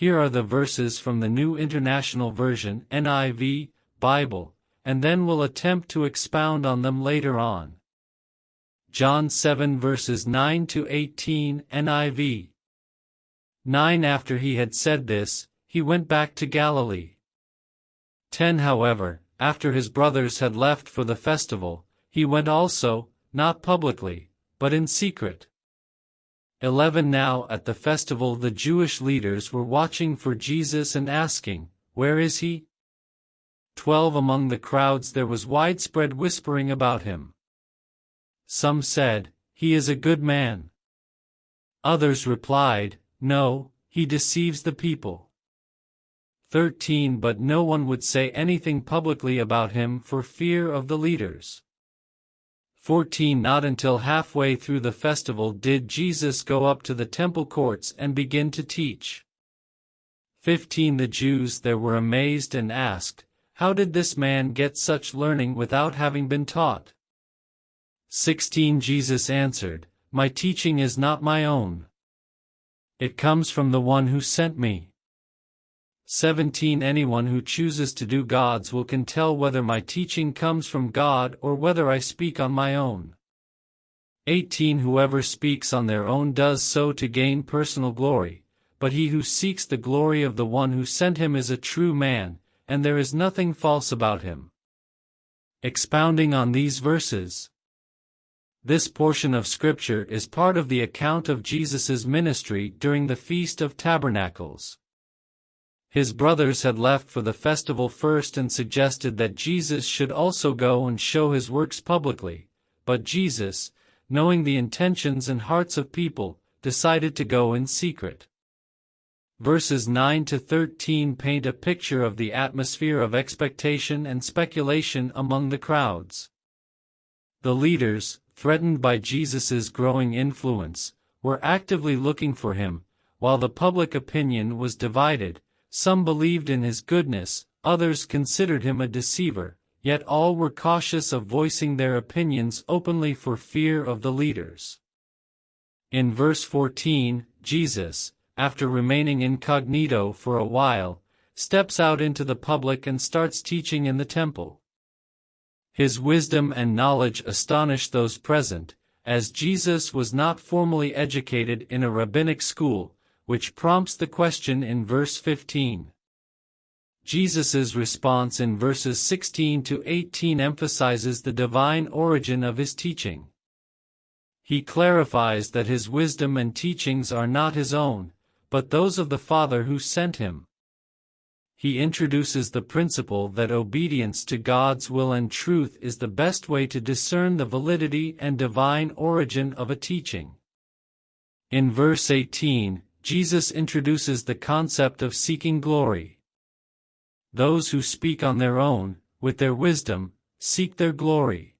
Here are the verses from the New International Version (NIV) Bible, and then we'll attempt to expound on them later on. John 7 verses 9 to 18 NIV. 9 After he had said this, he went back to Galilee. 10 However, after his brothers had left for the festival, he went also, not publicly, but in secret. 11 Now at the festival the Jewish leaders were watching for Jesus and asking, "Where is he?" 12 Among the crowds there was widespread whispering about him. Some said, "He is a good man." Others replied, "No, he deceives the people." 13 But no one would say anything publicly about him for fear of the leaders. 14 Not until halfway through the festival did Jesus go up to the temple courts and begin to teach. 15 The Jews there were amazed and asked, "How did this man get such learning without having been taught?" 16 Jesus answered, "My teaching is not my own. It comes from the one who sent me." 17 Anyone who chooses to do God's will can tell whether my teaching comes from God or whether I speak on my own. 18 Whoever speaks on their own does so to gain personal glory, but he who seeks the glory of the one who sent him is a true man, and there is nothing false about him. Expounding on these verses. This portion of Scripture is part of the account of Jesus' ministry during the Feast of Tabernacles. His brothers had left for the festival first and suggested that Jesus should also go and show his works publicly, but Jesus, knowing the intentions and hearts of people, decided to go in secret. Verses 9 to 13 paint a picture of the atmosphere of expectation and speculation among the crowds. The leaders, threatened by Jesus' growing influence, were actively looking for him, while the public opinion was divided. Some believed in his goodness, others considered him a deceiver, yet all were cautious of voicing their opinions openly for fear of the leaders. In verse 14, Jesus, after remaining incognito for a while, steps out into the public and starts teaching in the temple. His wisdom and knowledge astonish those present, as Jesus was not formally educated in a rabbinic school, which prompts the question in verse 15. Jesus' response in verses 16 to 18 emphasizes the divine origin of his teaching. He clarifies that his wisdom and teachings are not his own, but those of the Father who sent him. He introduces the principle that obedience to God's will and truth is the best way to discern the validity and divine origin of a teaching. In verse 18, Jesus introduces the concept of seeking glory. Those who speak on their own, with their wisdom, seek their glory.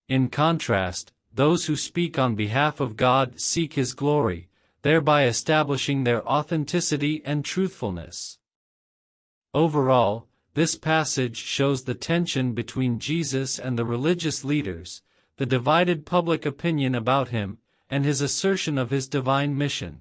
In contrast, those who speak on behalf of God seek His glory, thereby establishing their authenticity and truthfulness. Overall, this passage shows the tension between Jesus and the religious leaders, the divided public opinion about him, and his assertion of his divine mission.